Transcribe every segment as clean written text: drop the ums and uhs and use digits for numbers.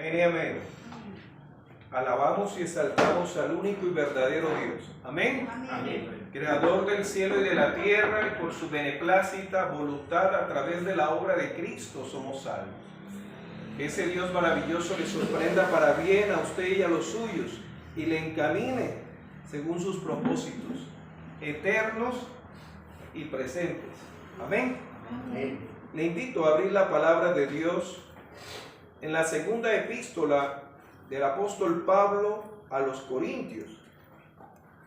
Amén y amén. Alabamos y exaltamos al único y verdadero Dios. Amén. Amén. Creador del cielo y de la tierra, y por su beneplácita voluntad a través de la obra de Cristo somos salvos. Que ese Dios maravilloso le sorprenda para bien a usted y a los suyos y le encamine según sus propósitos eternos y presentes. Amén. Amén. Le invito a abrir la palabra de Dios en la segunda epístola del apóstol Pablo a los Corintios,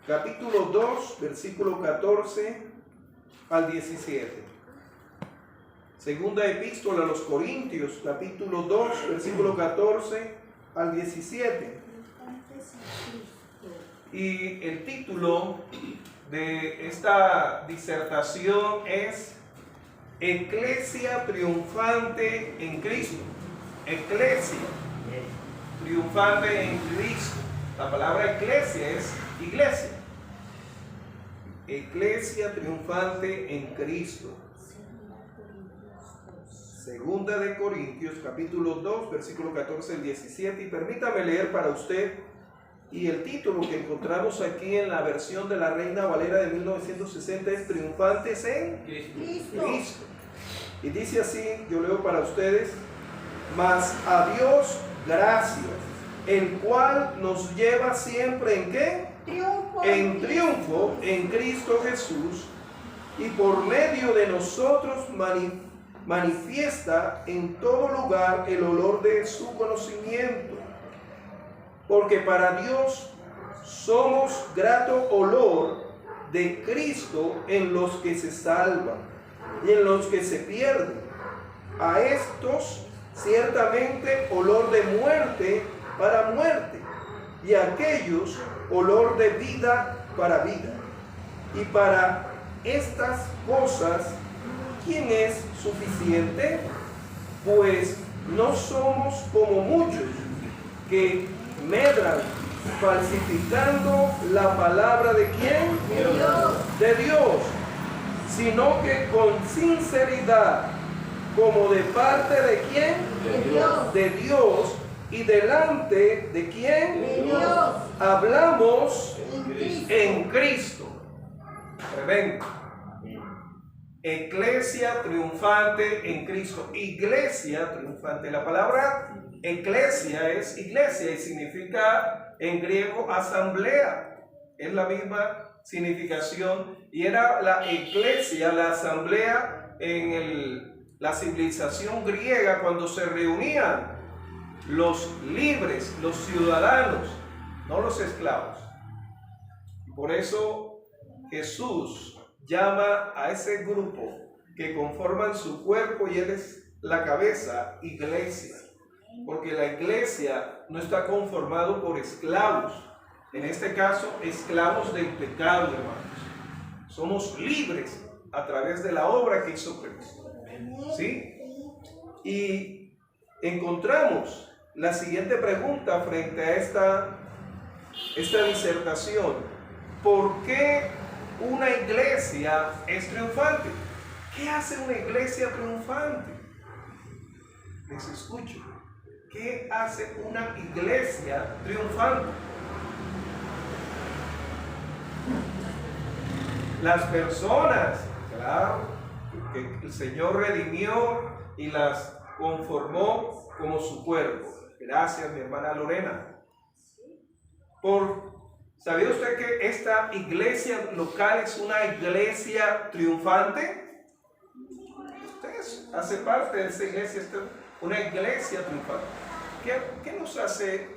capítulo 2, versículo 14 al 17. Segunda epístola a los Corintios, capítulo 2, versículo 14 al 17. Y el título de esta disertación es Eclesia triunfante en Cristo. Eclesia triunfante en Cristo. La palabra eclesia es iglesia. Eclesia triunfante en Cristo. Segunda de Corintios, capítulo 2, versículo 14 al 17. Y permítame leer para usted. Y el título que encontramos aquí en la versión de la Reina Valera de 1960 es Triunfantes en Cristo. Y dice así, yo leo para ustedes: mas a Dios gracias, el cual nos lleva siempre ¿en qué? En triunfo en Cristo Jesús, y por medio de nosotros manifiesta en todo lugar el olor de su conocimiento. Porque para Dios somos grato olor de Cristo en los que se salvan y en los que se pierden. A estos ciertamente olor de muerte para muerte, y a aquellos olor de vida para vida. Y para estas cosas, ¿quién es suficiente? Pues no somos como muchos que medran falsificando la palabra de ¿quién? De Dios, sino que con sinceridad, como de parte de ¿quién? De Dios, y delante de ¿quién? De Dios. Hablamos en Cristo. Tremendo. Eclesia triunfante en Cristo. Iglesia triunfante. La palabra eclesia es iglesia y significa en griego asamblea. Es la misma significación. Y era la eclesia, la asamblea en la civilización griega, cuando se reunían los libres, los ciudadanos, no los esclavos. Por eso Jesús llama a ese grupo que conforman su cuerpo, y Él es la cabeza, iglesia. Porque la iglesia no está conformado por esclavos. En este caso, esclavos del pecado, hermanos. Somos libres a través de la obra que hizo Cristo. ¿Sí? Y encontramos la siguiente pregunta frente a esta disertación: ¿por qué una iglesia es triunfante? ¿Qué hace una iglesia triunfante? Les escucho. ¿Qué hace una iglesia triunfante? Las personas, claro, que el Señor redimió y las conformó como su cuerpo. Gracias, mi hermana Lorena. ¿Sabía usted que esta iglesia local es una iglesia triunfante? Usted hace parte de esa iglesia, una iglesia triunfante. ¿Qué nos hace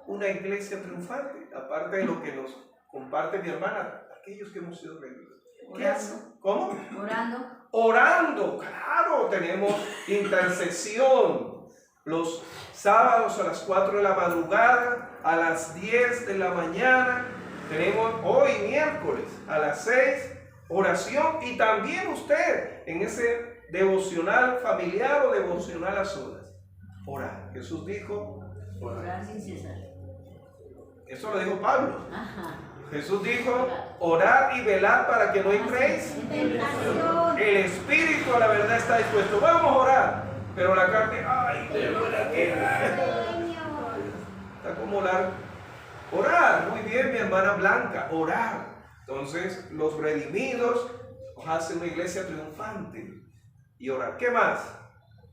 una iglesia triunfante? Aparte de lo que nos comparte mi hermana, aquellos que hemos sido redimidos. ¿Qué hacen? ¿Cómo? Orando, claro, tenemos intercesión los sábados a las 4 de la madrugada, a las 10 de la mañana, tenemos hoy miércoles a las 6, oración, y también usted en ese devocional familiar o devocional a solas, orar. Jesús dijo, orar sin cesar. Eso lo dijo Pablo. Ajá. Jesús dijo, orad y velad para que no entréis. El espíritu a la verdad está dispuesto. Vamos a orar. Pero la carne, ay, vocabular, orar. Muy bien, mi hermana Blanca, orar. Entonces, los redimidos nos hacen una iglesia triunfante y orar. ¿Qué más?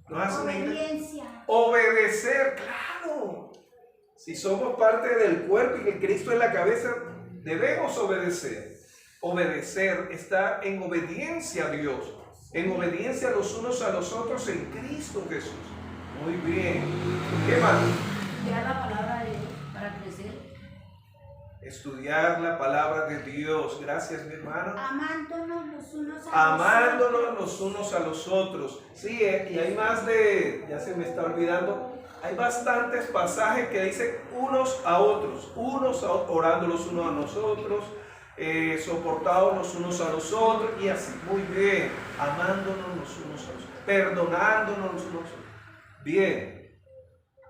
Nos hace una iglesia. Obediencia. Obedecer, claro. Si somos parte del cuerpo y que Cristo es la cabeza, debemos obedecer. Obedecer está en obediencia a Dios, en obediencia los unos a los otros en Cristo Jesús. Muy bien. ¿Qué más? Ya la palabra de Dios para crecer. Estudiar la palabra de Dios. Gracias, mi hermano. Amándonos los unos a los Amándonos otros. los unos a los otros. Sí, y hay más de, ya se me está olvidando, hay bastantes pasajes que dicen unos a otros, orando los unos a nosotros, soportados los unos a los otros, y así, muy bien, amándonos los unos a los otros, perdonándonos los unos a los otros. Bien,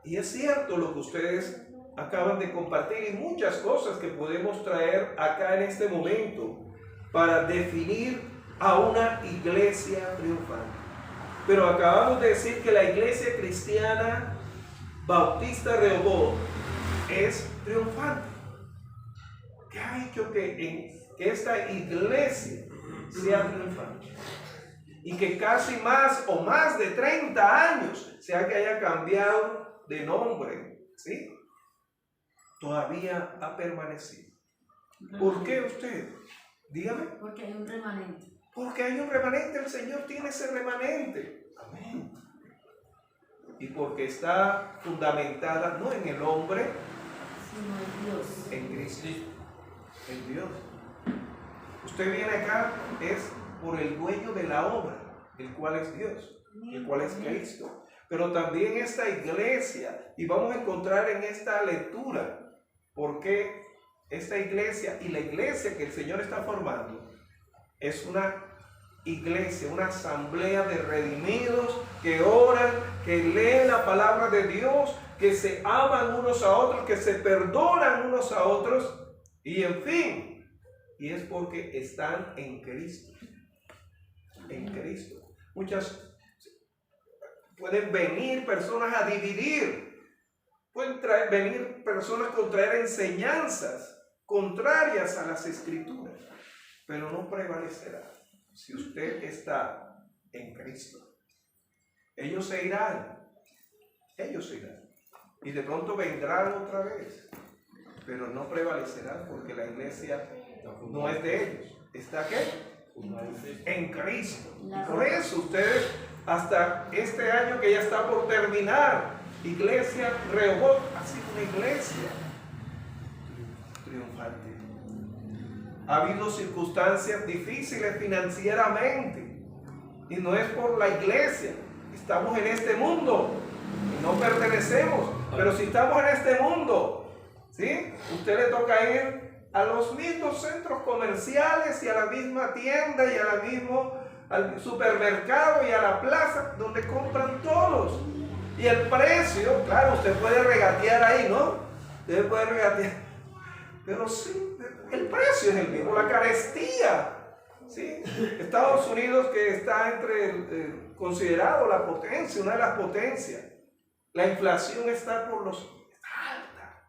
y es cierto lo que ustedes acaban de compartir y muchas cosas que podemos traer acá en este momento para definir a una iglesia triunfante. Pero acabamos de decir que la iglesia cristiana Bautista Rehoboth es triunfante. ¿Qué ha hecho que esta iglesia sea triunfante? Y que casi más o más de 30 años, sea que haya cambiado de nombre, ¿sí? Todavía ha permanecido. ¿Por qué usted? Dígame. Porque hay un remanente. Porque hay un remanente, el Señor tiene ese remanente. Amén. Y porque está fundamentada no en el hombre, Sino en Dios. en Cristo, en Dios. Usted viene acá es por el dueño de la obra, el cual es Dios, el cual es Cristo. Pero también esta iglesia, y vamos a encontrar en esta lectura, porque esta iglesia y la iglesia que el Señor está formando es una iglesia, una asamblea de redimidos que oran, que leen la palabra de Dios, que se aman unos a otros, que se perdonan unos a otros, y en fin, y es porque están en Cristo. En Cristo. Pueden venir personas a dividir. Pueden venir personas con traer enseñanzas contrarias a las Escrituras, pero no prevalecerá si usted está en Cristo. Ellos se irán, y de pronto vendrán otra vez, pero no prevalecerán porque la iglesia no es de ellos. ¿Está qué? En Cristo. Y por eso ustedes, hasta este año que ya está por terminar, Iglesia Rehoboth ha sido una iglesia triunfante. Ha habido circunstancias difíciles financieramente, y no es por la iglesia. Estamos en este mundo y no pertenecemos, pero si estamos en este mundo, ¿sí? Usted le toca ir a los mismos centros comerciales y a la misma tienda y al supermercado y a la plaza donde compran todos. Y el precio, claro, usted puede regatear ahí, ¿no? Usted puede regatear. Pero sí, el precio es el mismo, la carestía. ¿Sí? Estados Unidos, que está considerado la potencia, una de las potencias. La inflación está alta.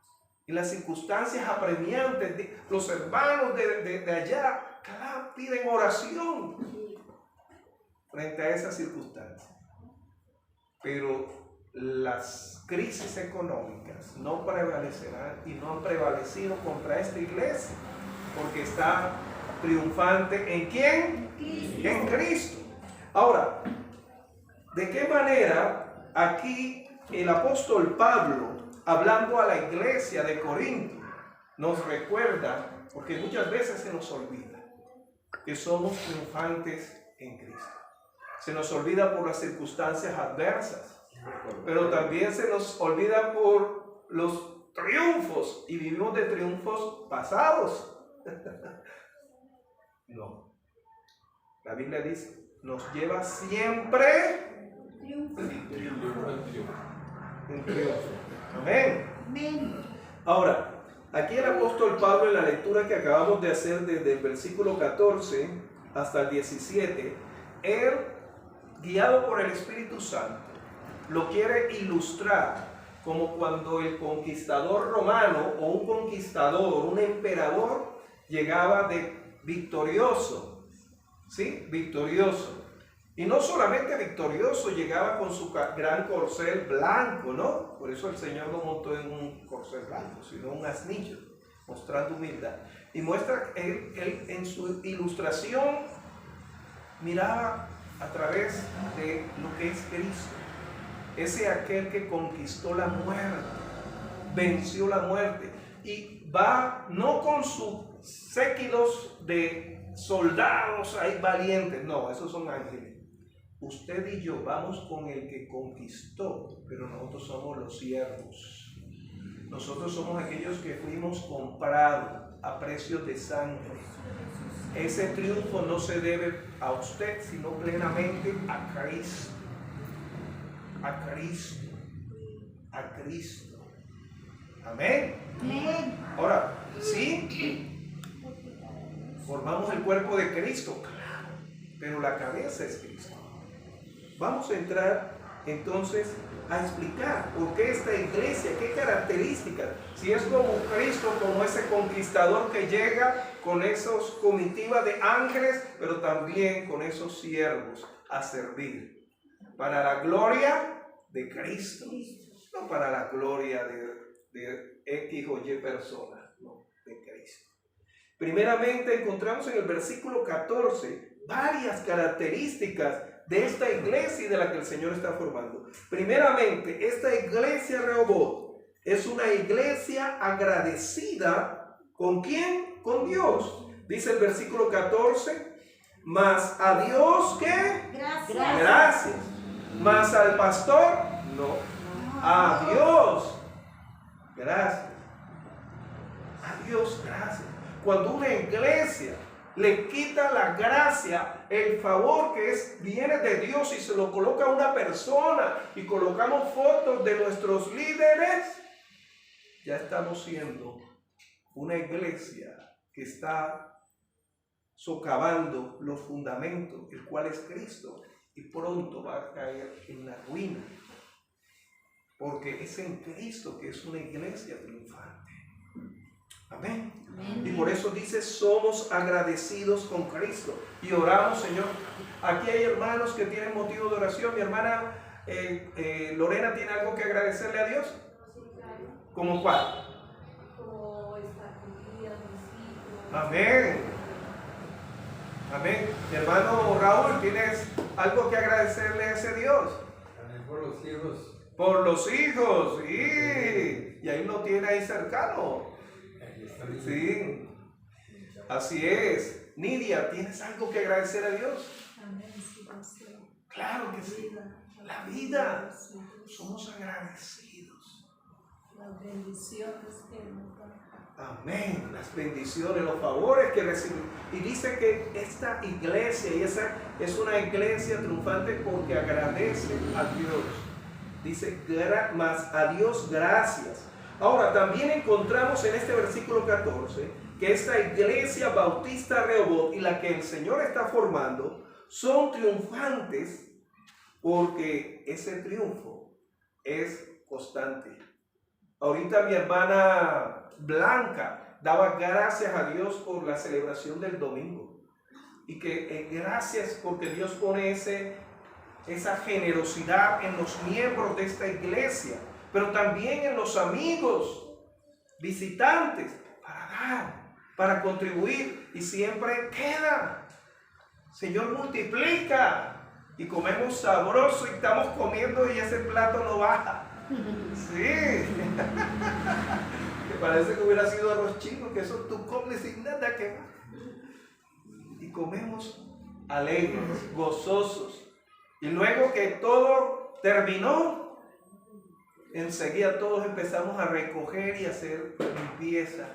Y las circunstancias apremiantes, los hermanos de allá, cada piden oración frente a esas circunstancias. Pero las crisis económicas no prevalecerán y no han prevalecido contra esta iglesia, porque está triunfante ¿en quién? Cristo. En Cristo. Ahora, ¿de qué manera aquí el apóstol Pablo, hablando a la iglesia de Corinto, nos recuerda, porque muchas veces se nos olvida que somos triunfantes en Cristo? Se nos olvida por las circunstancias adversas, pero también se nos olvida por los triunfos, y vivimos de triunfos pasados. No. La Biblia dice, nos lleva siempre en triunfo. Amén. Amén. Ahora, aquí el apóstol Pablo, en la lectura que acabamos de hacer desde el versículo 14 hasta el 17, él, guiado por el Espíritu Santo, lo quiere ilustrar como cuando el conquistador romano o un conquistador, un emperador, llegaba de victorioso, ¿sí? Victorioso. Y no solamente victorioso, llegaba con su gran corcel blanco, ¿no? Por eso el Señor no montó en un corcel blanco, sino un asnillo, mostrando humildad. Y muestra, él en su ilustración miraba a través de lo que es Cristo. Ese aquel que conquistó la muerte, venció la muerte. Y va no con sus séquitos de soldados ahí valientes, no, esos son ángeles. Usted y yo vamos con el que conquistó, pero nosotros somos los siervos. Nosotros somos aquellos que fuimos comprados a precio de sangre. Ese triunfo no se debe a usted, sino plenamente a Cristo. A Cristo. A Cristo. Amén. Ahora, ¿sí? Formamos el cuerpo de Cristo, claro, pero la cabeza es Cristo. Vamos a entrar entonces a explicar por qué esta iglesia, qué características, si es como Cristo, como ese conquistador que llega con esos comitivas de ángeles, pero también con esos siervos a servir para la gloria de Cristo, no para la gloria de X o Y personas, no, de Cristo. Primeramente encontramos en el versículo 14 varias características de esta iglesia y de la que el Señor está formando. Primeramente, esta iglesia Rehoboth es una iglesia agradecida. ¿Con quién? Con Dios. Dice el versículo 14, mas a Dios, ¿qué? Gracias. Mas al pastor, no. A Dios, gracias. A Dios, gracias. Cuando una iglesia le quita la gracia, el favor que viene de Dios y se lo coloca a una persona y colocamos fotos de nuestros líderes, ya estamos siendo una iglesia que está socavando los fundamentos, el cual es Cristo, y pronto va a caer en la ruina, porque es en Cristo que es una iglesia triunfante. Amén. Amén. Y por eso dice, somos agradecidos con Cristo. Y oramos, Señor. Aquí hay hermanos que tienen motivo de oración. Mi hermana Lorena tiene algo que agradecerle a Dios. ¿Cómo cuál? Como estar con mis hijos. Amén. Amén. Mi hermano Raúl, ¿tienes algo que agradecerle a ese Dios? También por los hijos. Por los hijos, sí. Y ahí lo tiene ahí cercano. Sí, así es. Nidia, ¿tienes algo que agradecer a Dios? Amén, sí, pastor. Claro que sí. La vida. Somos agradecidos. Las bendiciones que nos dan. Amén. Las bendiciones, los favores que recibimos. Y dice que esta iglesia, y esa es una iglesia triunfante porque agradece a Dios. Dice, más a Dios gracias. Ahora, también encontramos en este versículo 14 que esta iglesia bautista Rehoboth y la que el Señor está formando son triunfantes porque ese triunfo es constante. Ahorita mi hermana Blanca daba gracias a Dios por la celebración del domingo y que gracias porque Dios pone esa generosidad en los miembros de esta iglesia, pero también en los amigos, visitantes, para dar, para contribuir, y siempre queda. Señor, multiplica, y comemos sabroso, y estamos comiendo y ese plato no baja. Sí. Que parece que hubiera sido arroz chino, que eso tú comes sin nada que va. Y comemos alegres, gozosos. Y luego que todo terminó, enseguida todos empezamos a recoger y hacer limpieza.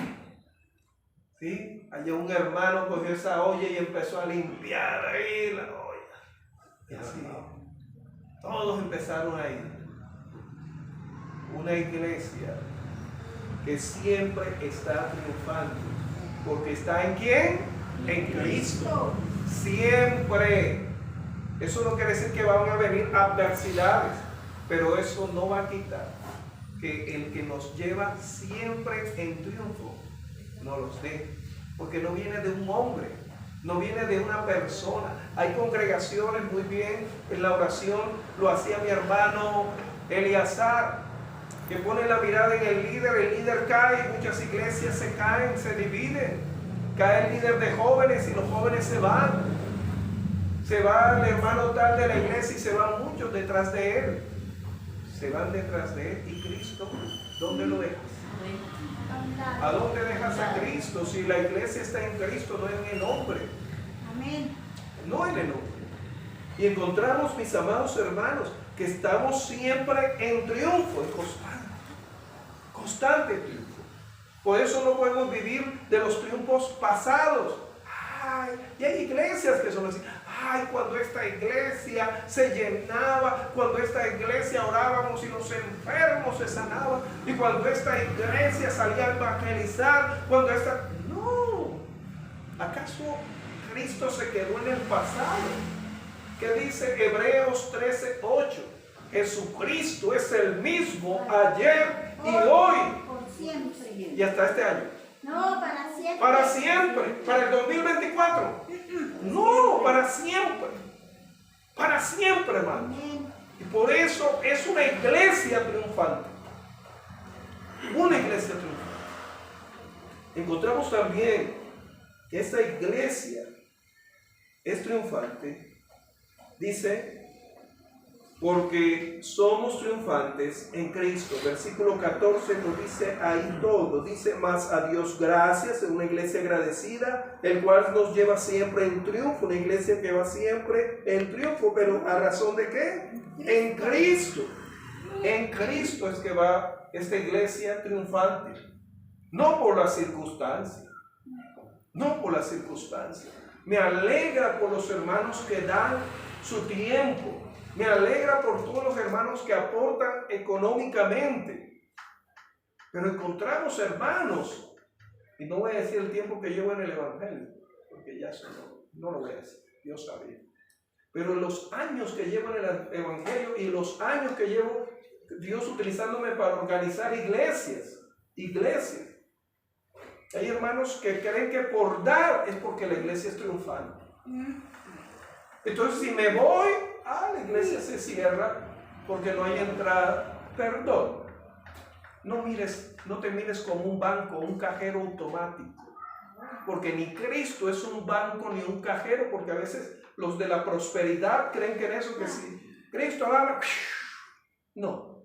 ¿Sí? Allá un hermano cogió esa olla y empezó a limpiar ahí la olla. Y así, todos empezaron a ir. Una iglesia que siempre está triunfando. Porque está ¿en quién? En Cristo. Siempre. Eso no quiere decir que van a venir adversidades, pero eso no va a quitar que el que nos lleva siempre en triunfo no los dé, porque no viene de un hombre, no viene de una persona. Hay congregaciones, muy bien, en la oración lo hacía mi hermano Eleazar, que pone la mirada en el líder cae, muchas iglesias se caen, se dividen, cae el líder de jóvenes y los jóvenes se van. Se va el hermano tal de la iglesia y se van muchos detrás de él. Se van detrás de él. ¿Y Cristo? ¿Dónde lo dejas? ¿A dónde dejas a Cristo? Si la iglesia está en Cristo, no en el hombre. Amén. No en el hombre. Y encontramos, mis amados hermanos, que estamos siempre en triunfo, en constante triunfo. Por eso no podemos vivir de los triunfos pasados. Ay, y hay iglesias que son así. Ay, cuando esta iglesia se llenaba, cuando esta iglesia orábamos y los enfermos se sanaban, y cuando esta iglesia salía a evangelizar, cuando esta... No, ¿acaso Cristo se quedó en el pasado? ¿Qué dice Hebreos 13:8? Jesucristo es el mismo ayer y hoy Por siempre. y hasta este año. No, para siempre. Para siempre, para el 2024. No, para siempre. Para siempre, hermano. Amén. Y por eso es una iglesia triunfante. Una iglesia triunfante. Encontramos también que esta iglesia es triunfante. Dice, porque somos triunfantes en Cristo. Versículo 14 nos dice ahí todo. Dice, más a Dios gracias, en una iglesia agradecida, el cual nos lleva siempre en triunfo. Una iglesia que va siempre en triunfo, pero ¿a razón de qué? En Cristo. En Cristo es que va esta iglesia triunfante. No por las circunstancias. No por las circunstancias. Me alegra por los hermanos que dan su tiempo. Me alegra por todos los hermanos que aportan económicamente. Pero encontramos hermanos, y no voy a decir el tiempo que llevo en el Evangelio, porque ya eso no lo voy a decir, Dios sabe. Pero los años que llevo en el Evangelio y los años que llevo Dios utilizándome para organizar iglesias. Hay hermanos que creen que por dar es porque la iglesia es triunfante. Entonces si me voy, la iglesia se cierra porque no hay entrada. Perdón. No te mires como un banco, un cajero automático. Porque ni Cristo es un banco ni un cajero, porque a veces los de la prosperidad creen que en eso, que si Cristo habla, no.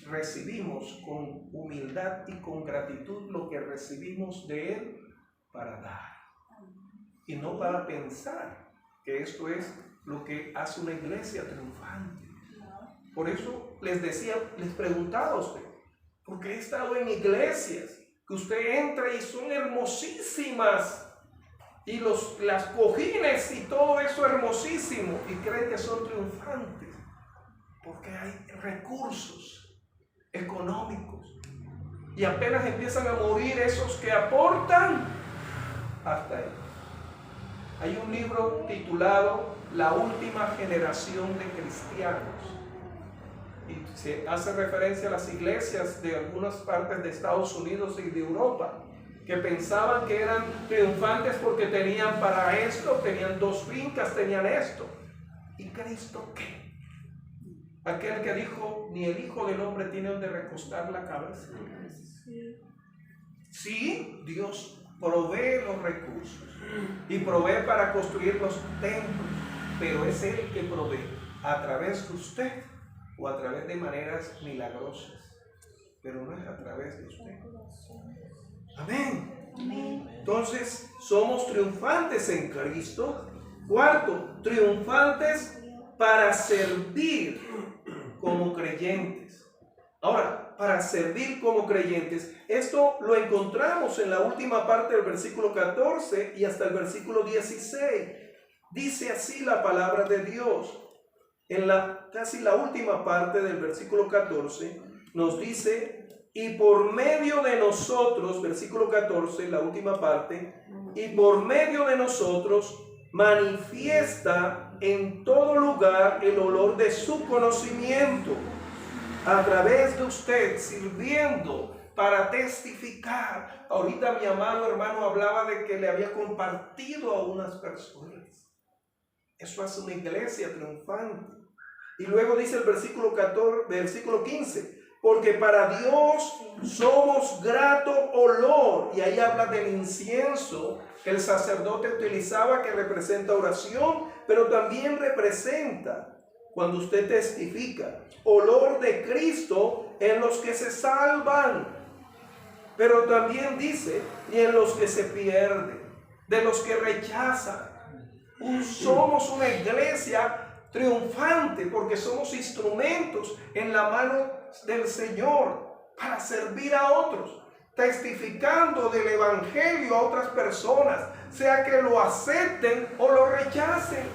Recibimos con humildad y con gratitud lo que recibimos de Él para dar. Y no para pensar que esto es lo que hace una iglesia triunfante. Por eso les preguntaba a usted, porque he estado en iglesias que usted entra y son hermosísimas, y las cojines y todo eso hermosísimo, y creen que son triunfantes, porque hay recursos económicos, y apenas empiezan a morir esos que aportan, hasta ahí. Hay un libro titulado La última generación de cristianos, y se hace referencia a las iglesias de algunas partes de Estados Unidos y de Europa, que pensaban que eran triunfantes porque tenían para esto, tenían 2 fincas, tenían esto. ¿Y Cristo qué? Aquel que dijo, ni el Hijo del Hombre tiene donde recostar la cabeza. Sí, Dios provee los recursos y provee para construir los templos, pero es Él que provee a través de usted o a través de maneras milagrosas, pero no es a través de usted. Amén. Entonces, somos triunfantes en Cristo. Cuarto, triunfantes para servir como creyentes. Ahora, para servir como creyentes, esto lo encontramos en la última parte del versículo 14 y hasta el versículo 16. Dice así la palabra de Dios. En casi la última parte del versículo 14 nos dice, y por medio de nosotros, versículo 14, la última parte, y por medio de nosotros manifiesta en todo lugar el olor de su conocimiento. a través de usted, sirviendo para testificar. Ahorita mi amado hermano hablaba de que le había compartido a unas personas. Eso hace una iglesia triunfante. Y luego dice el versículo 15, porque para Dios somos grato olor. Y ahí habla del incienso que el sacerdote utilizaba, que representa oración, pero también representa, cuando usted testifica, olor de Cristo en los que se salvan. Pero también dice, y en los que se pierden, de los que rechazan. Somos una iglesia triunfante porque somos instrumentos en la mano del Señor para servir a otros, testificando del evangelio a otras personas, sea que lo acepten o lo rechacen.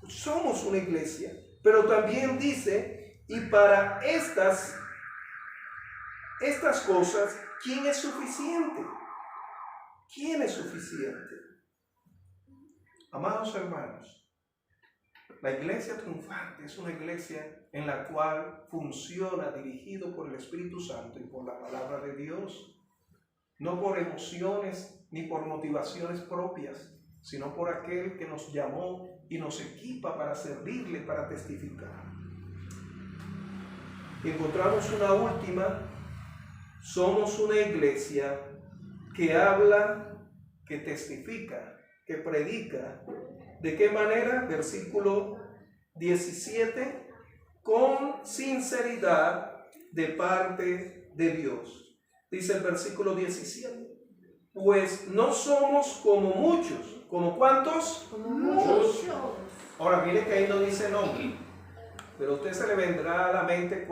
Somos una iglesia, pero también dice, y para estas cosas, ¿quién es suficiente? ¿Quién es suficiente? Amados hermanos, la iglesia triunfante es una iglesia en la cual funciona dirigido por el Espíritu Santo y por la palabra de Dios, no por emociones ni por motivaciones propias, sino por aquel que nos llamó y nos equipa para servirle, para testificar. Y encontramos una última: somos una iglesia que habla, que testifica, que predica. ¿De qué manera? Versículo 17, con sinceridad de parte de Dios. Dice el versículo 17, pues no somos como muchos. ¿Como cuántos? Como muchos. Ahora mire que ahí no dice nombre, pero a usted se le vendrá a la mente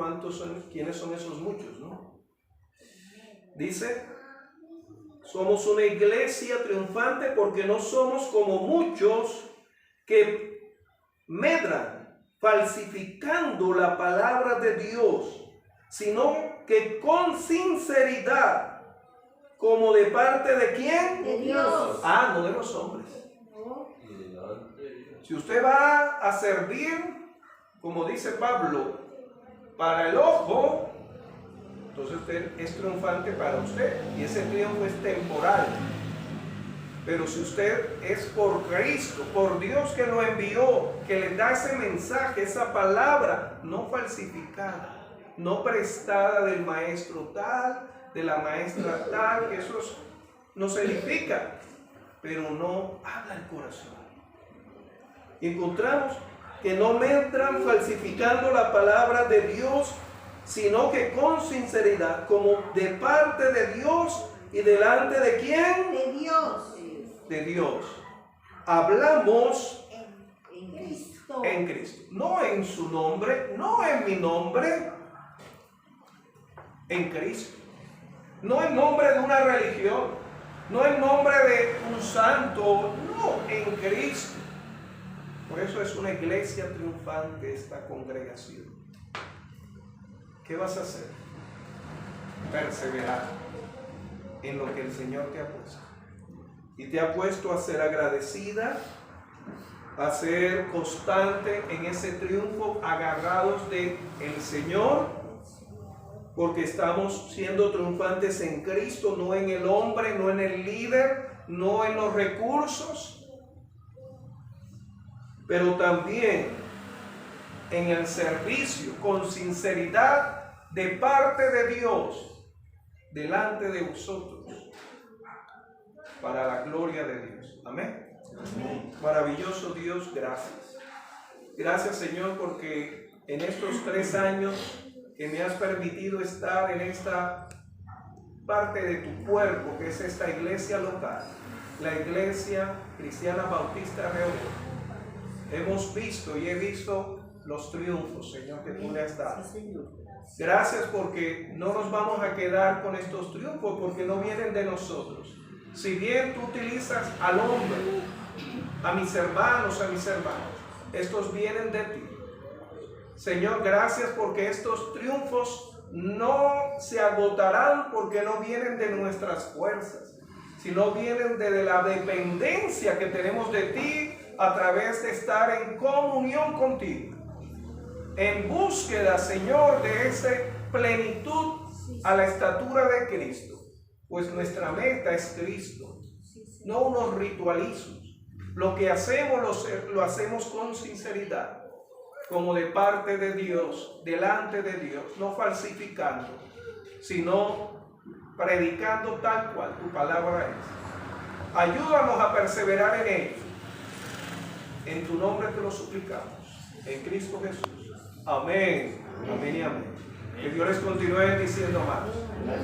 quiénes son esos muchos, ¿no? Dice, somos una iglesia triunfante porque no somos como muchos que medran falsificando la palabra de Dios, sino que con sinceridad, como de parte de ¿quién? De Dios. No de los hombres. Si usted va a servir, como dice Pablo, para el ojo, entonces usted es triunfante para usted y ese triunfo es temporal. Pero si usted es por Cristo, por Dios que lo envió, que le da ese mensaje, esa palabra no falsificada, no prestada del maestro tal, de la maestra tal, que eso nos edifica, pero no habla el corazón. Encontramos que no medran falsificando la palabra de Dios, sino que con sinceridad, como de parte de Dios y delante de ¿quién? De Dios. De Dios. Hablamos En Cristo. en Cristo, no en su nombre, no en mi nombre, en Cristo. No en nombre de una religión, no en nombre de un santo, no, en Cristo. Por eso es una iglesia triunfante esta congregación. ¿Qué vas a hacer? Perseverar en lo que el Señor te ha puesto. Y te ha puesto a ser agradecida, a ser constante en ese triunfo, agarrados del Señor, porque estamos siendo triunfantes en Cristo, no en el hombre, no en el líder, no en los recursos, pero también en el servicio, con sinceridad de parte de Dios, delante de vosotros, para la gloria de Dios. Amén. Amén. Maravilloso Dios, gracias. Gracias, Señor, porque en estos 3 años que me has permitido estar en esta parte de tu cuerpo, que es esta iglesia local, la Iglesia Cristiana Bautista Rehoboth, hemos visto y he visto los triunfos, Señor, que tú le has dado. Gracias porque no nos vamos a quedar con estos triunfos, porque no vienen de nosotros. Si bien tú utilizas al hombre, a mis hermanos, estos vienen de ti. Señor, gracias porque estos triunfos no se agotarán porque no vienen de nuestras fuerzas, sino vienen de la dependencia que tenemos de ti a través de estar en comunión contigo. en búsqueda, Señor, de esa plenitud a la estatura de Cristo. Pues nuestra meta es Cristo, no unos ritualismos. Lo que hacemos lo hacemos con sinceridad, como de parte de Dios, delante de Dios, no falsificando, sino predicando tal cual tu palabra es. Ayúdanos a perseverar en ello. En tu nombre te lo suplicamos, en Cristo Jesús. Amén. Amén y amén. Que Dios les continúe diciendo más.